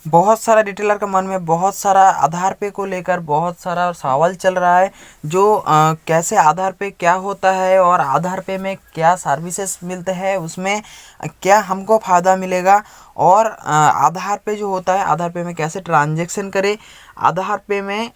बहुत सारा रिटेलर का मन में बहुत सारा आधार पे को लेकर बहुत सारा सवाल चल रहा है। जो कैसे आधार पे क्या होता है और आधार पे में क्या सर्विसेज मिलते हैं, उसमें क्या हमको फ़ायदा मिलेगा, और आधार पे जो होता है आधार पे में कैसे ट्रांजैक्शन करें, आधार पे में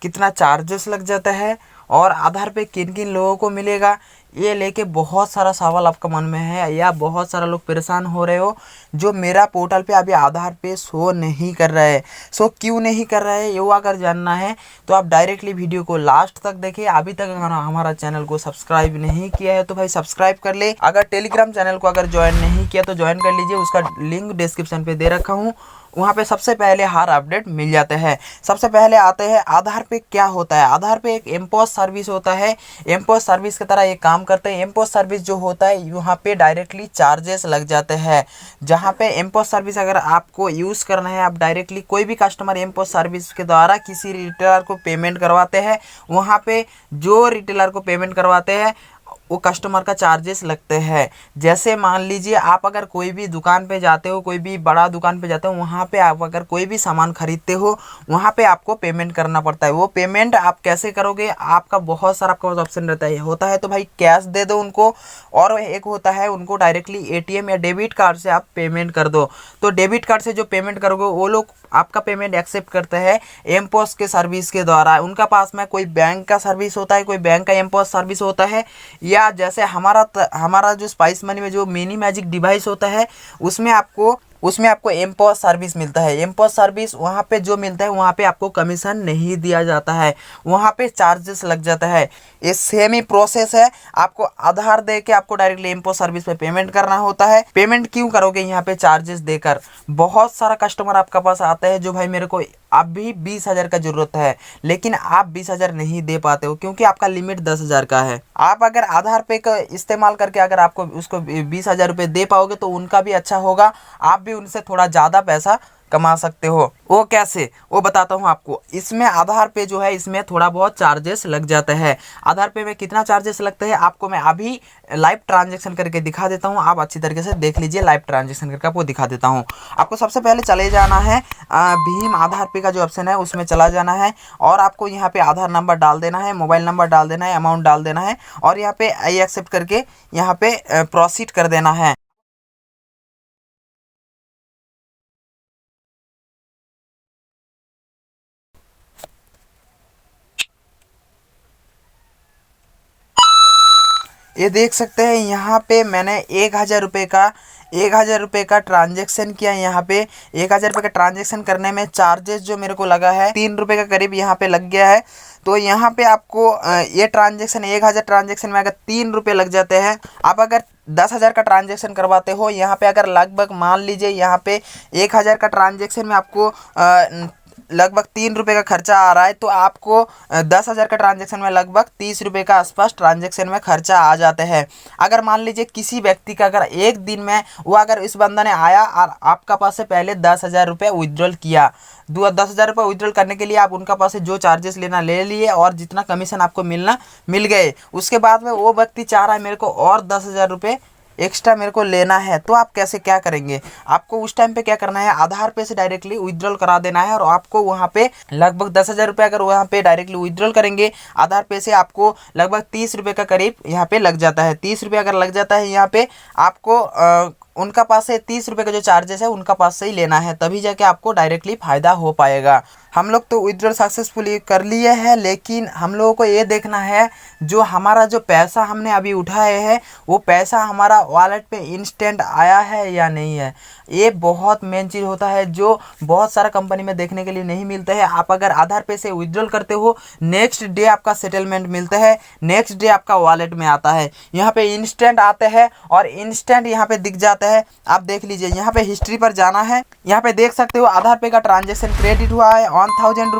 कितना चार्जेस लग जाता है, और आधार पे किन किन लोगों को मिलेगा, ये लेके बहुत सारा सवाल आपका मन में है या बहुत सारा लोग परेशान हो रहे हो। जो मेरा पोर्टल पे अभी आधार पे शो नहीं कर रहा है, शो क्यों नहीं कर रहा है, ये अगर जानना है तो आप डायरेक्टली वीडियो को लास्ट तक देखिए। अभी तक अगर हमारा चैनल को सब्सक्राइब नहीं किया है तो भाई सब्सक्राइब कर ले। अगर टेलीग्राम चैनल को अगर ज्वाइन नहीं किया तो ज्वाइन कर लीजिए, उसका लिंक डिस्क्रिप्शन पे दे रखा हूँ। वहाँ पे सबसे पहले हर अपडेट मिल जाते हैं। सबसे पहले आते हैं आधार पे क्या होता है। आधार पे एक एमपोस सर्विस होता है, एमपोस सर्विस की तरह ये काम करते हैं। एमपोस सर्विस जो होता है यहाँ पे डायरेक्टली चार्जेस लग जाते हैं। जहाँ पे एमपोस सर्विस अगर आपको यूज़ करना है, आप डायरेक्टली कोई भी कस्टमर एमपोस सर्विस के द्वारा किसी रिटेलर को पेमेंट करवाते हैं, वहाँ पे जो रिटेलर को पेमेंट करवाते हैं वो कस्टमर का चार्जेस लगते हैं। जैसे मान लीजिए आप अगर कोई भी दुकान पे जाते हो, कोई भी बड़ा दुकान पे जाते हो, वहाँ पे आप अगर कोई भी सामान खरीदते हो, वहाँ पे आपको पेमेंट करना पड़ता है। वो पेमेंट आप कैसे करोगे, आपका बहुत सारा आपका पास ऑप्शन रहता है। होता है तो भाई कैश दे दो उनको, और एक होता है उनको डायरेक्टली एटीएम या डेबिट कार्ड से आप पेमेंट कर दो। तो डेबिट कार्ड से जो पेमेंट करोगे वो लोग आपका पेमेंट एक्सेप्ट करते हैं एमपोस के सर्विस के द्वारा। उनका पास में कोई बैंक का सर्विस होता है, कोई बैंक का एमपोस सर्विस होता है, या जैसे हमारा जो स्पाइस मनी में जो मिनी मैजिक डिवाइस होता है उसमें आपको एमपोस सर्विस मिलता है। एमपोस सर्विस वहाँ पे जो मिलता है वहाँ पे आपको कमीशन नहीं दिया जाता है, वहाँ पे चार्जेस लग जाता है। ये सेम ही प्रोसेस है। आपको आधार दे के आपको डायरेक्टली एमपोस सर्विस पे पेमेंट करना होता है। पेमेंट क्यों करोगे यहाँ पे चार्जेस देकर। बहुत सारा कस्टमर आपका पास आता है जो भाई मेरे को अभी 20,000 का जरूरत है, लेकिन आप 20,000 नहीं दे पाते हो क्योंकि आपका लिमिट 10,000 का है। आप अगर आधार पे का इस्तेमाल करके अगर आपको उसको 20,000 रुपये दे पाओगे तो उनका भी अच्छा होगा, आप भी उनसे थोड़ा ज़्यादा पैसा कमा सकते हो। वो कैसे, वो बताता हूँ आपको। इसमें आधार पे जो है इसमें थोड़ा बहुत चार्जेस लग जाता है। आधार पे में कितना चार्जेस लगता है आपको मैं अभी लाइव ट्रांजैक्शन करके दिखा देता हूँ, आप अच्छी तरीके से देख लीजिए। लाइव ट्रांजैक्शन करके आपको दिखा देता हूँ। आपको सबसे पहले चले जाना है भीम आधार पे का जो ऑप्शन है उसमें चला जाना है, और आपको यहाँ पे आधार नंबर डाल देना है, मोबाइल नंबर डाल देना है, अमाउंट डाल देना है, और यहाँ पे आई एक्सेप्ट करके यहाँ पे प्रोसीड कर देना है। ये देख सकते हैं यहाँ पे मैंने 1,000 रुपये का ट्रांजेक्शन किया। यहाँ पे 1,000 रुपये का ट्रांजेक्शन करने में चार्जेस जो मेरे को लगा है 3 रुपये का करीब यहाँ पे लग गया है। तो यहाँ पे आपको ये ट्रांजेक्शन 1,000 ट्रांजेक्शन में अगर 3 रुपये लग जाते हैं, आप अगर 10,000 का ट्रांजेक्शन करवाते हो, यहाँ पे अगर लगभग मान लीजिए यहाँ पे 1,000 का ट्रांजेक्शन में आपको लगभग 3 रुपये का खर्चा आ रहा है, तो आपको 10,000 का ट्रांजेक्शन में लगभग 30 रुपये का आसपास ट्रांजेक्शन में खर्चा आ जाते हैं। अगर मान लीजिए किसी व्यक्ति का अगर एक दिन में वो अगर इस बंदा ने आया और आपका पास से पहले 10,000 रुपये विड्रॉल किया, 10,000 रुपये विड्रॉल करने के लिए आप उनका पास से जो चार्जेस लेना ले लिए और जितना कमीशन आपको मिलना मिल गए। उसके बाद में वो व्यक्ति चाह रहा है मेरे को और 10,000 रुपये एक्स्ट्रा मेरे को लेना है, तो आप कैसे क्या करेंगे। आपको उस टाइम पे क्या करना है, आधार पे से डायरेक्टली विड्रॉल करा देना है, और आपको वहाँ पे लगभग 10,000 रुपये अगर वहाँ पे डायरेक्टली विड्रॉल करेंगे आधार पे से, आपको लगभग 30 रुपये का करीब यहाँ पे लग जाता है। 30 रुपये अगर लग जाता है यहाँ पे, आपको उनका पास से 30 रुपये का जो चार्जेस है उनका पास से ही लेना है, तभी जाके आपको डायरेक्टली फ़ायदा हो पाएगा। हम लोग तो विड्रॉल सक्सेसफुली कर लिए हैं, लेकिन हम लोगों को ये देखना है जो हमारा जो पैसा हमने अभी उठाए हैं वो पैसा हमारा वॉलेट पे इंस्टेंट आया है या नहीं है। ये बहुत मेन चीज़ होता है जो बहुत सारा कंपनी में देखने के लिए नहीं मिलता है। आप अगर आधार पे से विड्रॉल करते हो, नेक्स्ट डे आपका सेटलमेंट मिलता है, नेक्स्ट डे आपका वॉलेट में आता है। यहाँ पे इंस्टेंट आते हैं और इंस्टेंट यहाँ पे दिख जाता है। आप देख लीजिए, यहाँ पे हिस्ट्री पर जाना है, यहाँ पे देख सकते हो आधार पे का ट्रांजेक्शन क्रेडिट हुआ है 1,000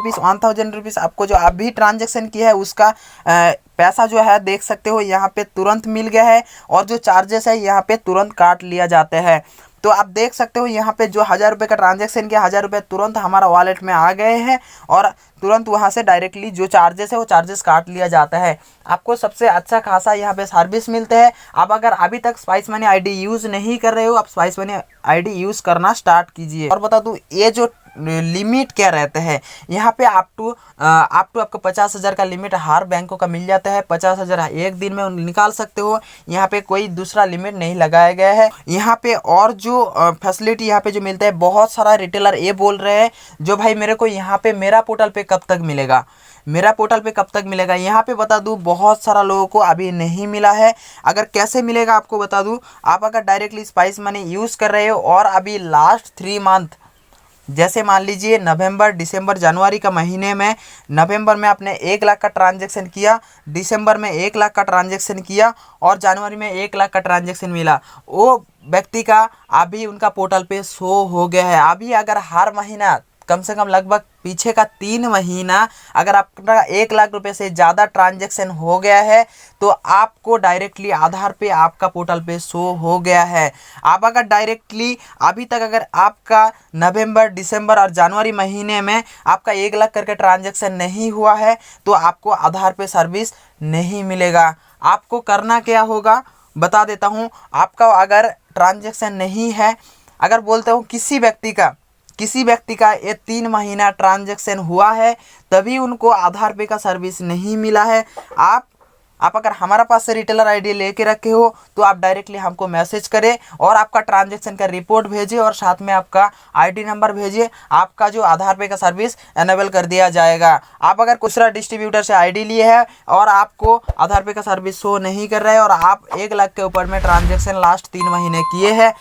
रुपीज़ आपको जो अभी ट्रांजेक्शन किया है उसका पैसा जो है देख सकते हो यहाँ पे तुरंत मिल गया है, और जो चार्जेस है यहाँ पे तुरंत काट लिया जाता है। तो आप देख सकते हो यहाँ पे जो 1000 रुपये का ट्रांजैक्शन किया, 1000 रुपये तुरंत हमारा वॉलेट में आ गए हैं और तुरंत वहाँ से डायरेक्टली जो चार्जेस है वो चार्जेस काट लिया जाता है। आपको सबसे अच्छा खासा यहाँ पे सर्विस मिलते हैं। आप अगर अभी तक स्पाइस मनी आईडी यूज़ नहीं कर रहे हो, आप स्पाइस मनी आईडी यूज़ करना स्टार्ट कीजिए। और बता दूँ ये जो लिमिट क्या रहता है, यहाँ पे अप टू आपको 50,000 का लिमिट हर बैंकों का मिल जाता है। 50,000 एक दिन में निकाल सकते हो। यहाँ पे कोई दूसरा लिमिट नहीं लगाया गया है। यहाँ पे और जो फैसिलिटी यहाँ पे जो मिलता है, बहुत सारा रिटेलर ये बोल रहे हैं जो भाई मेरे को यहाँ पे मेरा पोर्टल पे कब तक मिलेगा, मेरा पोर्टल पे कब तक मिलेगा। यहाँ पे बता दूँ बहुत सारा लोगों को अभी नहीं मिला है। अगर कैसे मिलेगा आपको बता दूँ, आप अगर डायरेक्टली स्पाइस मनी यूज़ कर रहे हो और अभी लास्ट 3 मंथ, जैसे मान लीजिए नवंबर, दिसंबर, जनवरी का महीने में, नवंबर में आपने 1 लाख का ट्रांजैक्शन किया, दिसंबर में 1 लाख का ट्रांजैक्शन किया और जनवरी में 1 लाख का ट्रांजैक्शन मिला, वो व्यक्ति का अभी उनका पोर्टल पे शो हो गया है। अभी अगर हर महीना कम से कम लगभग पीछे का 3 महीना अगर आपका 1 लाख रुपए से ज़्यादा ट्रांजैक्शन हो गया है तो आपको डायरेक्टली आधार पे आपका पोर्टल पे शो हो गया है। आप अगर डायरेक्टली अभी तक अगर आपका नवंबर, दिसंबर और जनवरी महीने में आपका 1 लाख करके ट्रांजैक्शन नहीं हुआ है तो आपको आधार पे सर्विस नहीं मिलेगा। आपको करना क्या होगा बता देता हूँ। आपका अगर ट्रांजैक्शन नहीं है, अगर बोलते हो किसी व्यक्ति का ये 3 महीना ट्रांजैक्शन हुआ है तभी उनको आधार पे का सर्विस नहीं मिला है। आप अगर हमारा पास से रिटेलर आईडी लेके रखे हो तो आप डायरेक्टली हमको मैसेज करें और आपका ट्रांजैक्शन का रिपोर्ट भेजिए और साथ में आपका आईडी नंबर भेजिए। आपका जो आधार पे का सर्विस एनेबल कर दिया जाएगा। आप अगर दूसरा डिस्ट्रीब्यूटर से आईडी लिए है और आपको आधार पे का सर्विस शो नहीं कर रहा है और आप 1 लाख के ऊपर में ट्रांजैक्शन लास्ट 3 महीने किए हैं,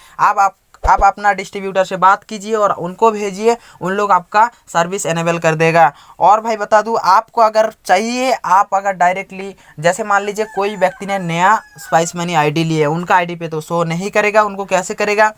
आप अपना डिस्ट्रीब्यूटर से बात कीजिए और उनको भेजिए, उन लोग आपका सर्विस एनेबल कर देगा। और भाई बता दूं, आपको अगर चाहिए, आप अगर डायरेक्टली जैसे मान लीजिए कोई व्यक्ति ने नया स्पाइस मनी आईडी ली है, उनका आईडी पे तो शो नहीं करेगा। उनको कैसे करेगा,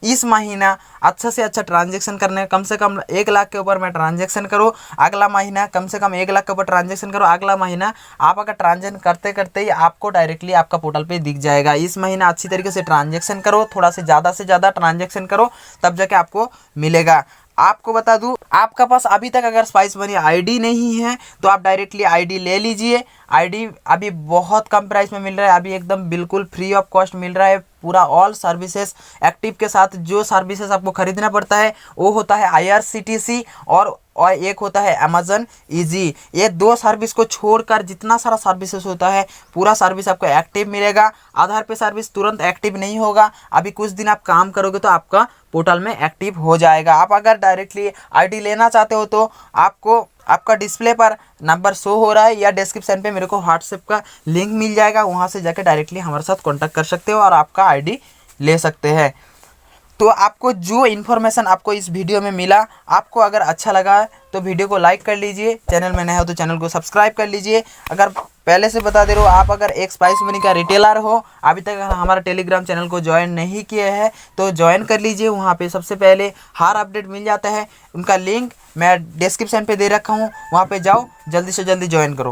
इस महीना अच्छा से अच्छा ट्रांजैक्शन करने, कम से कम 1 लाख के ऊपर में ट्रांजैक्शन करो। अगला महीना कम से कम 1 लाख के ऊपर ट्रांजैक्शन करो। अगला महीना आप अगर ट्रांजैक्शन करते करते ही आपको डायरेक्टली आपका पोर्टल पे दिख जाएगा। इस महीना अच्छी तरीके से ट्रांजैक्शन करो, थोड़ा से ज़्यादा ट्रांजैक्शन करो, तब जाके आपको मिलेगा। आपको बता दूं, आपका पास अभी तक अगर स्पाइस मनी आईडी नहीं है तो आप डायरेक्टली आईडी ले लीजिए। आईडी अभी बहुत कम प्राइस में मिल रहा है, अभी एकदम बिल्कुल फ्री ऑफ कॉस्ट मिल रहा है। पूरा ऑल सर्विसेज एक्टिव के साथ जो सर्विसेज आपको खरीदना पड़ता है वो होता है IRCTC और एक होता है अमेजन ईजी। ये 2 सर्विस को छोड़कर जितना सारा सर्विसेज होता है पूरा सर्विस आपको एक्टिव मिलेगा। आधार पे सर्विस तुरंत एक्टिव नहीं होगा, अभी कुछ दिन आप काम करोगे तो आपका पोर्टल में एक्टिव हो जाएगा। आप अगर डायरेक्टली आईडी लेना चाहते हो तो आपको आपका डिस्प्ले पर नंबर शो हो रहा है या डिस्क्रिप्शन पे मेरे को व्हाट्सएप का लिंक मिल जाएगा, वहाँ से जाकर डायरेक्टली हमारे साथ कॉन्टैक्ट कर सकते हो और आपका आईडी ले सकते हैं। तो आपको जो इन्फॉर्मेशन आपको इस वीडियो में मिला, आपको अगर अच्छा लगा तो वीडियो को लाइक कर लीजिए, चैनल में नए हो तो चैनल को सब्सक्राइब कर लीजिए। अगर पहले से बता दे रहा हूँ, आप अगर एक स्पाइस मनी का रिटेलर हो, अभी तक हमारा टेलीग्राम चैनल को ज्वाइन नहीं किए हैं तो ज्वाइन कर लीजिए। वहाँ पे सबसे पहले हर अपडेट मिल जाता है, उनका लिंक मैं डिस्क्रिप्शन पे दे रखा हूँ, वहाँ पे जाओ, जल्दी से जल्दी ज्वाइन करो।